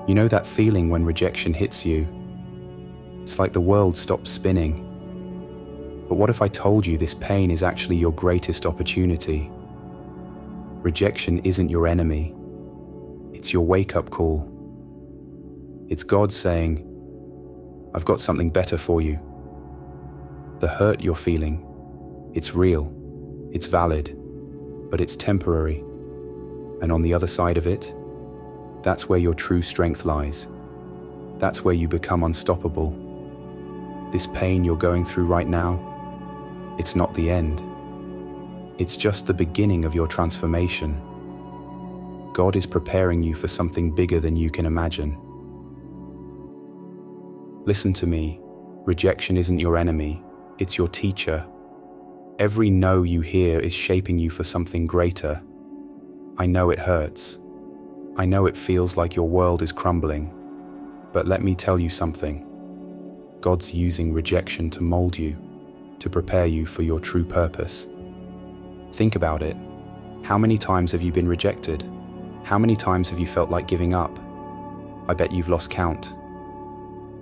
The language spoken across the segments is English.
You know that feeling when rejection hits you? It's like the world stops spinning. But what if I told you this pain is actually your greatest opportunity? Rejection isn't your enemy. It's your wake-up call. It's God saying, I've got something better for you. The hurt you're feeling, it's real, it's valid, but it's temporary. And on the other side of it, that's where your true strength lies. That's where you become unstoppable. This pain you're going through right now, it's not the end. It's just the beginning of your transformation. God is preparing you for something bigger than you can imagine. Listen to me. Rejection isn't your enemy, it's your teacher. Every no you hear is shaping you for something greater. I know it hurts. I know it feels like your world is crumbling. But let me tell you something. God's using rejection to mold you, to prepare you for your true purpose. Think about it. How many times have you been rejected? How many times have you felt like giving up? I bet you've lost count.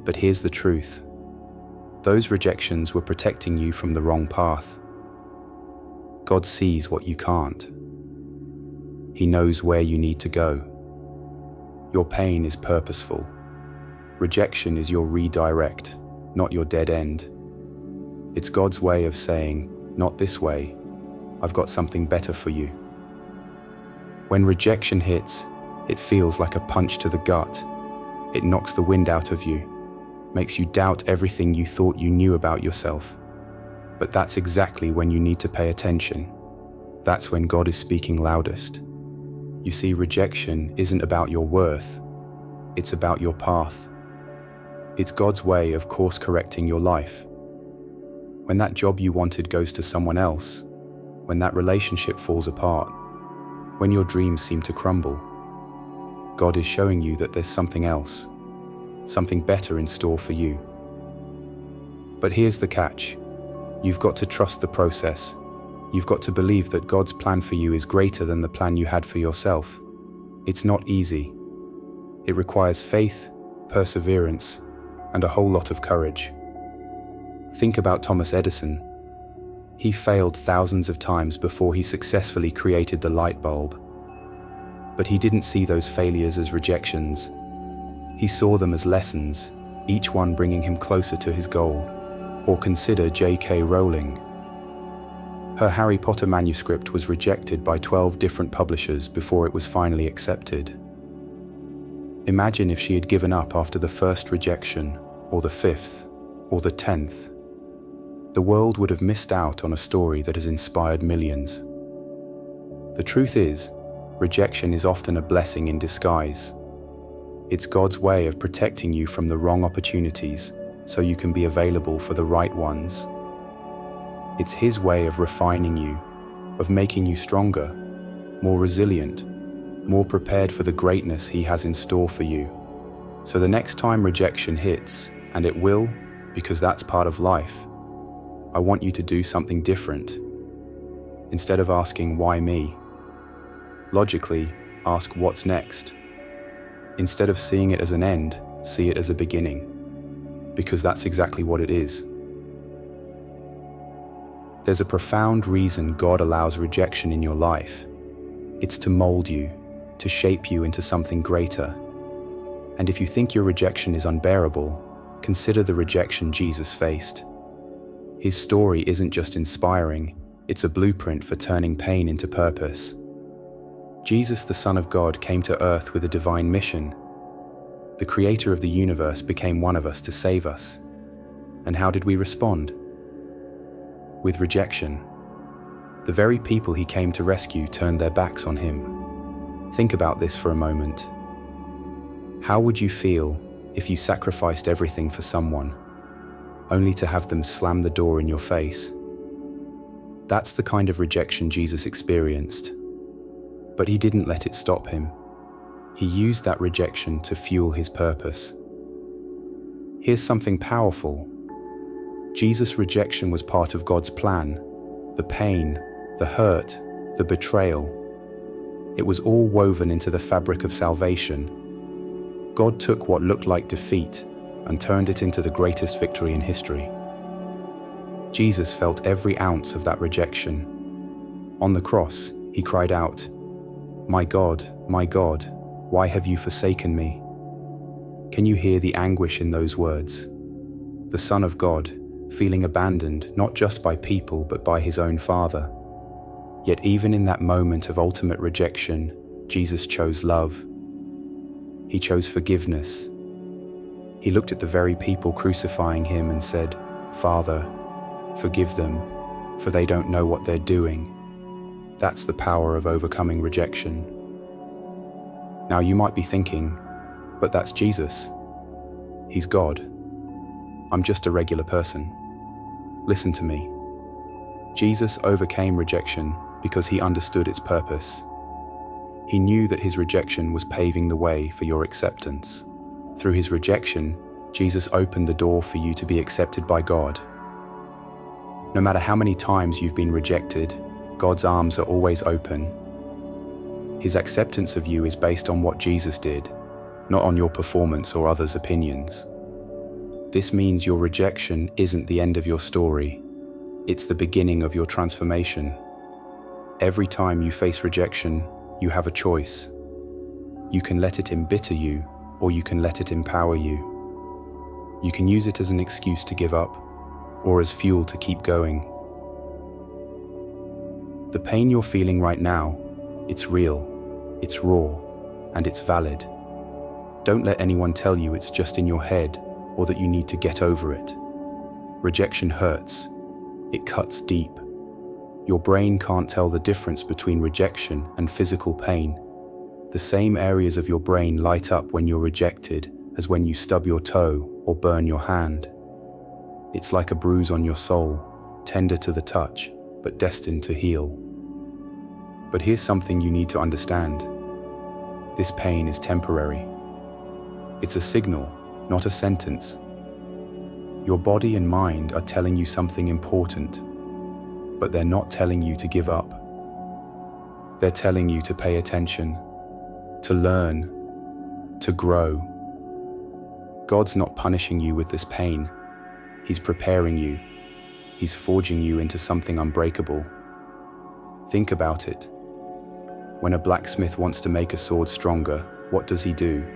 But here's the truth. Those rejections were protecting you from the wrong path. God sees what you can't. He knows where you need to go. Your pain is purposeful. Rejection is your redirect, not your dead end. It's God's way of saying, not this way. I've got something better for you. When rejection hits, it feels like a punch to the gut. It knocks the wind out of you, makes you doubt everything you thought you knew about yourself. But that's exactly when you need to pay attention. That's when God is speaking loudest. You see, rejection isn't about your worth, it's about your path. It's God's way of course-correcting your life. When that job you wanted goes to someone else, when that relationship falls apart, when your dreams seem to crumble, God is showing you that there's something else, something better in store for you. But here's the catch. You've got to trust the process. You've got to believe that God's plan for you is greater than the plan you had for yourself. It's not easy. It requires faith, perseverance, and a whole lot of courage. Think about Thomas Edison. He failed thousands of times before he successfully created the light bulb. But he didn't see those failures as rejections. He saw them as lessons, each one bringing him closer to his goal. Or consider J.K. Rowling. Her Harry Potter manuscript was rejected by 12 different publishers before it was finally accepted. Imagine if she had given up after the first rejection, or the 5th, or the 10th. The world would have missed out on a story that has inspired millions. The truth is, rejection is often a blessing in disguise. It's God's way of protecting you from the wrong opportunities so you can be available for the right ones. It's His way of refining you, of making you stronger, more resilient, more prepared for the greatness He has in store for you. So the next time rejection hits, and it will, because that's part of life, I want you to do something different. Instead of asking, why me? Logically, ask what's next. Instead of seeing it as an end, see it as a beginning. Because that's exactly what it is. There's a profound reason God allows rejection in your life. It's to mold you, to shape you into something greater. And if you think your rejection is unbearable, consider the rejection Jesus faced. His story isn't just inspiring, it's a blueprint for turning pain into purpose. Jesus, the Son of God, came to earth with a divine mission. The Creator of the universe became one of us to save us. And how did we respond? With rejection. The very people He came to rescue turned their backs on Him. Think about this for a moment. How would you feel if you sacrificed everything for someone, only to have them slam the door in your face? That's the kind of rejection Jesus experienced. But He didn't let it stop Him. He used that rejection to fuel His purpose. Here's something powerful. Jesus' rejection was part of God's plan. The pain, the hurt, the betrayal. It was all woven into the fabric of salvation. God took what looked like defeat and turned it into the greatest victory in history. Jesus felt every ounce of that rejection. On the cross, he cried out, my God, why have you forsaken me?" Can you hear the anguish in those words? The Son of God, feeling abandoned not just by people but by his own Father. Yet even in that moment of ultimate rejection, Jesus chose love. He chose forgiveness. He looked at the very people crucifying him and said, "Father, forgive them, for they don't know what they're doing." That's the power of overcoming rejection. Now you might be thinking, but that's Jesus. He's God. I'm just a regular person. Listen to me. Jesus overcame rejection because he understood its purpose. He knew that his rejection was paving the way for your acceptance. Through his rejection, Jesus opened the door for you to be accepted by God. No matter how many times you've been rejected, God's arms are always open. His acceptance of you is based on what Jesus did, not on your performance or others' opinions. This means your rejection isn't the end of your story. It's the beginning of your transformation. Every time you face rejection, you have a choice. You can let it embitter you, or you can let it empower you. You can use it as an excuse to give up, or as fuel to keep going. The pain you're feeling right now, it's real, it's raw, and it's valid. Don't let anyone tell you it's just in your head or that you need to get over it. Rejection hurts. It cuts deep. Your brain can't tell the difference between rejection and physical pain. The same areas of your brain light up when you're rejected as when you stub your toe or burn your hand. It's like a bruise on your soul, tender to the touch, but destined to heal. But here's something you need to understand. This pain is temporary. It's a signal, not a sentence. Your body and mind are telling you something important, but they're not telling you to give up. They're telling you to pay attention, to learn, to grow. God's not punishing you with this pain. He's preparing you. He's forging you into something unbreakable. Think about it. When a blacksmith wants to make a sword stronger, what does he do?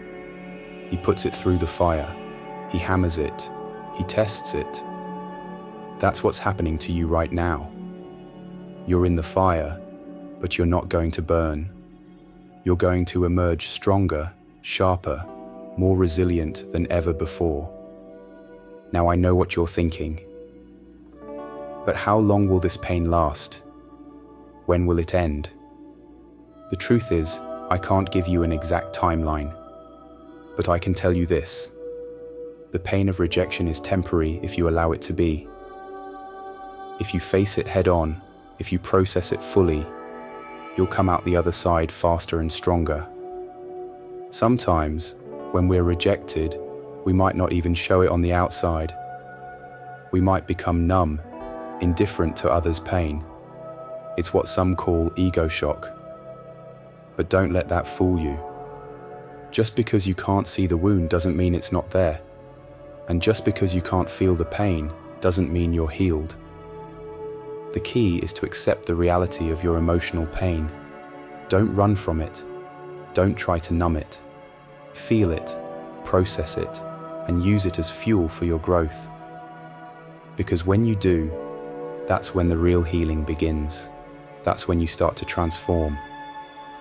He puts it through the fire. He hammers it. He tests it. That's what's happening to you right now. You're in the fire, but you're not going to burn. You're going to emerge stronger, sharper, more resilient than ever before. Now I know what you're thinking. But how long will this pain last? When will it end? The truth is, I can't give you an exact timeline. But I can tell you this. The pain of rejection is temporary if you allow it to be. If you face it head on, if you process it fully, you'll come out the other side faster and stronger. Sometimes, when we're rejected, we might not even show it on the outside. We might become numb, indifferent to others' pain. It's what some call ego shock. But don't let that fool you. Just because you can't see the wound doesn't mean it's not there. And just because you can't feel the pain doesn't mean you're healed. The key is to accept the reality of your emotional pain. Don't run from it. Don't try to numb it. Feel it, process it, and use it as fuel for your growth. Because when you do, that's when the real healing begins. That's when you start to transform.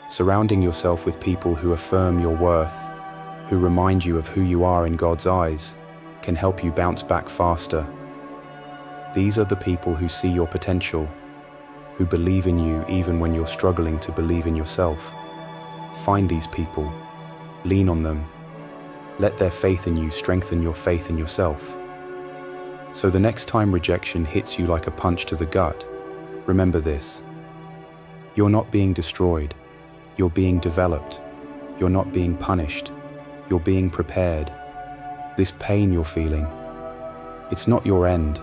Surrounding yourself with people who affirm your worth, who remind you of who you are in God's eyes, can help you bounce back faster. These are the people who see your potential, who believe in you even when you're struggling to believe in yourself. Find these people, lean on them, let their faith in you strengthen your faith in yourself. So the next time rejection hits you like a punch to the gut, remember this. You're not being destroyed. You're being developed. You're not being punished. You're being prepared. This pain you're feeling, it's not your end.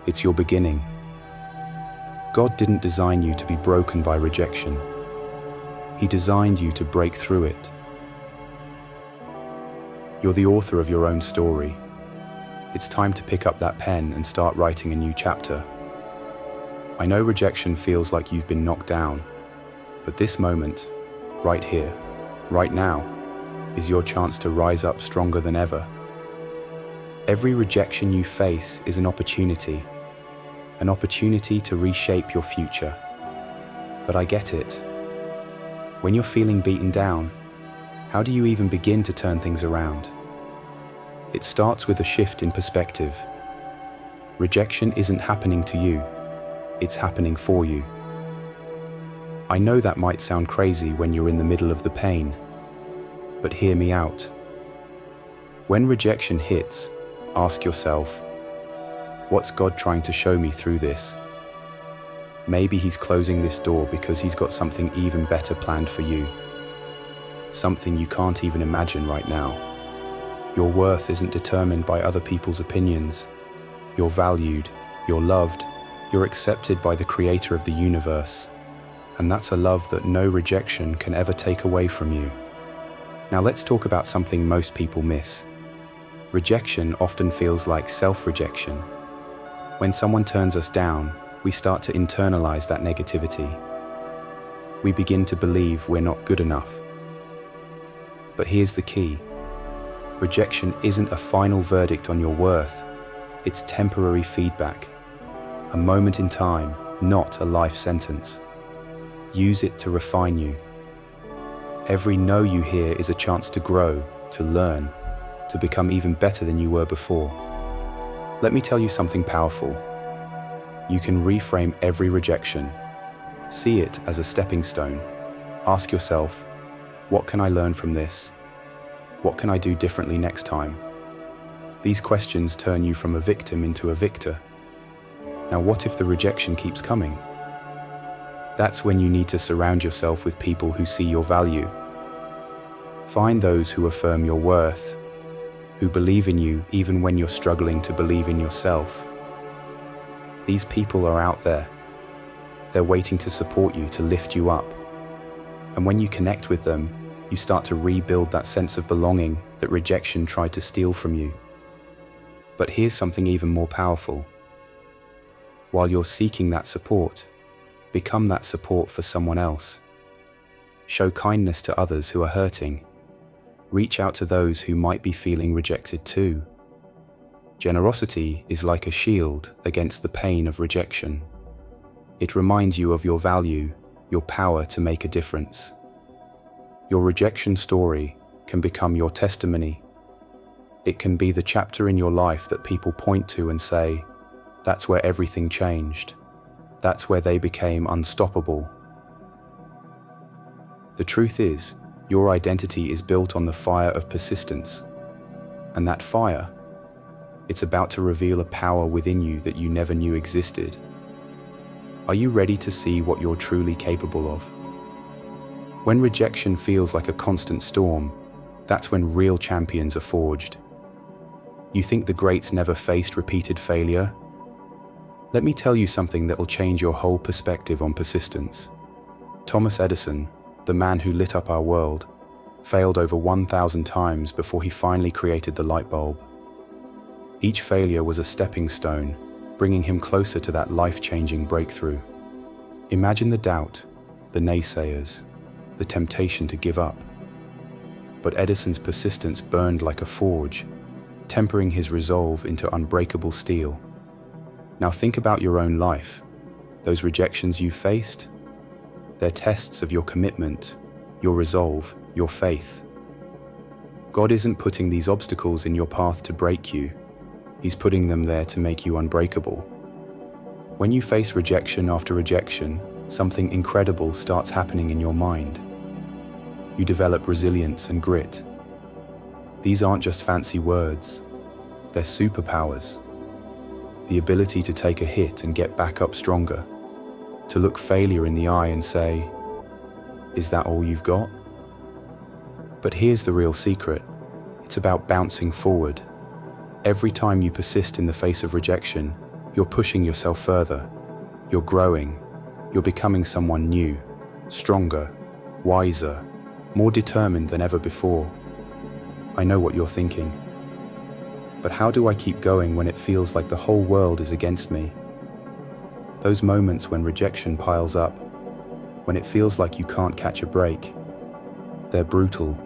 It's your beginning. God didn't design you to be broken by rejection. He designed you to break through it. You're the author of your own story. It's time to pick up that pen and start writing a new chapter. I know rejection feels like you've been knocked down, but this moment, right here, right now, is your chance to rise up stronger than ever. Every rejection you face is an opportunity to reshape your future. But I get it. When you're feeling beaten down, how do you even begin to turn things around? It starts with a shift in perspective. Rejection isn't happening to you, it's happening for you. I know that might sound crazy when you're in the middle of the pain, but hear me out. When rejection hits, ask yourself, what's God trying to show me through this? Maybe He's closing this door because He's got something even better planned for you. Something you can't even imagine right now. Your worth isn't determined by other people's opinions. You're valued, you're loved, you're accepted by the Creator of the universe. And that's a love that no rejection can ever take away from you. Now let's talk about something most people miss. Rejection often feels like self-rejection. When someone turns us down, we start to internalize that negativity. We begin to believe we're not good enough. But here's the key. Rejection isn't a final verdict on your worth. It's temporary feedback. A moment in time, not a life sentence. Use it to refine you. Every no you hear is a chance to grow, to learn, to become even better than you were before. Let me tell you something powerful. You can reframe every rejection. See it as a stepping stone. Ask yourself, what can I learn from this? What can I do differently next time? These questions turn you from a victim into a victor. Now, what if the rejection keeps coming? That's when you need to surround yourself with people who see your value. Find those who affirm your worth, who believe in you even when you're struggling to believe in yourself. These people are out there. They're waiting to support you, to lift you up. And when you connect with them, you start to rebuild that sense of belonging that rejection tried to steal from you. But here's something even more powerful. While you're seeking that support, become that support for someone else. Show kindness to others who are hurting. Reach out to those who might be feeling rejected too. Generosity is like a shield against the pain of rejection. It reminds you of your value, your power to make a difference. Your rejection story can become your testimony. It can be the chapter in your life that people point to and say, that's where everything changed. That's where they became unstoppable. The truth is, your identity is built on the fire of persistence. And that fire, it's about to reveal a power within you that you never knew existed. Are you ready to see what you're truly capable of? When rejection feels like a constant storm, that's when real champions are forged. You think the greats never faced repeated failure? Let me tell you something that'll change your whole perspective on persistence. Thomas Edison, the man who lit up our world, failed over 1,000 times before he finally created the light bulb. Each failure was a stepping stone, bringing him closer to that life-changing breakthrough. Imagine the doubt, the naysayers, the temptation to give up. But Edison's persistence burned like a forge, tempering his resolve into unbreakable steel. Now think about your own life. Those rejections you faced, they're tests of your commitment, your resolve, your faith. God isn't putting these obstacles in your path to break you. He's putting them there to make you unbreakable. When you face rejection after rejection, something incredible starts happening in your mind. You develop resilience and grit. These aren't just fancy words. They're superpowers. The ability to take a hit and get back up stronger. To look failure in the eye and say, is that all you've got? But here's the real secret. It's about bouncing forward. Every time you persist in the face of rejection, you're pushing yourself further. You're growing. You're becoming someone new, stronger, wiser, more determined than ever before. I know what you're thinking. But how do I keep going when it feels like the whole world is against me? Those moments when rejection piles up, when it feels like you can't catch a break, they're brutal.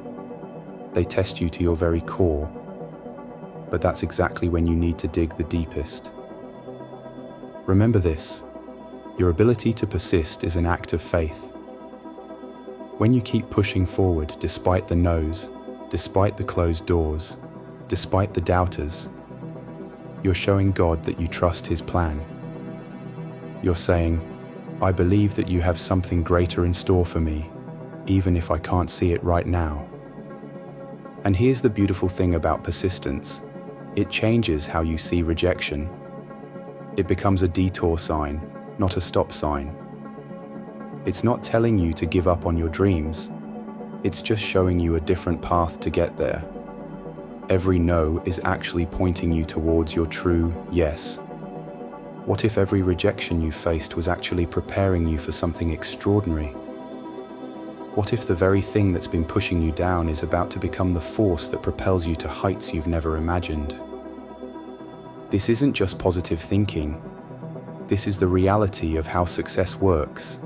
They test you to your very core. But that's exactly when you need to dig the deepest. Remember this, your ability to persist is an act of faith. When you keep pushing forward despite the no's, despite the closed doors, despite the doubters, you're showing God that you trust His plan. You're saying, I believe that you have something greater in store for me, even if I can't see it right now. And here's the beautiful thing about persistence. It changes how you see rejection. It becomes a detour sign, not a stop sign. It's not telling you to give up on your dreams. It's just showing you a different path to get there. Every no is actually pointing you towards your true yes. What if every rejection you faced was actually preparing you for something extraordinary? What if the very thing that's been pushing you down is about to become the force that propels you to heights you've never imagined? This isn't just positive thinking. This is the reality of how success works.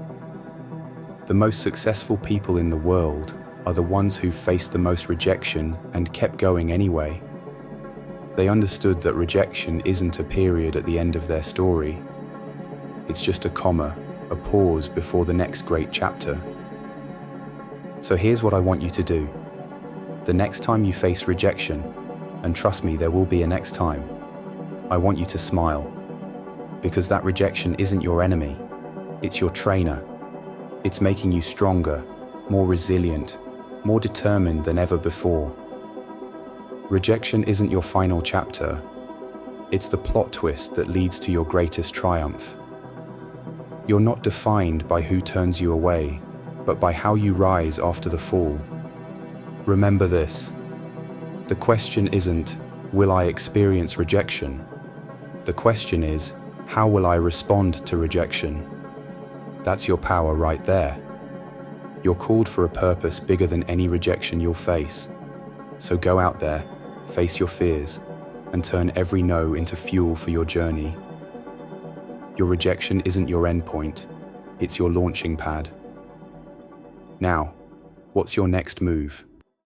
The most successful people in the world are the ones who faced the most rejection and kept going anyway. They understood that rejection isn't a period at the end of their story. It's just a comma, a pause before the next great chapter. So here's what I want you to do. The next time you face rejection, and trust me, there will be a next time, I want you to smile. Because that rejection isn't your enemy, it's your trainer. It's making you stronger, more resilient, more determined than ever before. Rejection isn't your final chapter. It's the plot twist that leads to your greatest triumph. You're not defined by who turns you away, but by how you rise after the fall. Remember this. The question isn't, will I experience rejection? The question is, how will I respond to rejection? That's your power right there. You're called for a purpose bigger than any rejection you'll face. So go out there, face your fears, and turn every no into fuel for your journey. Your rejection isn't your endpoint, it's your launching pad. Now, what's your next move?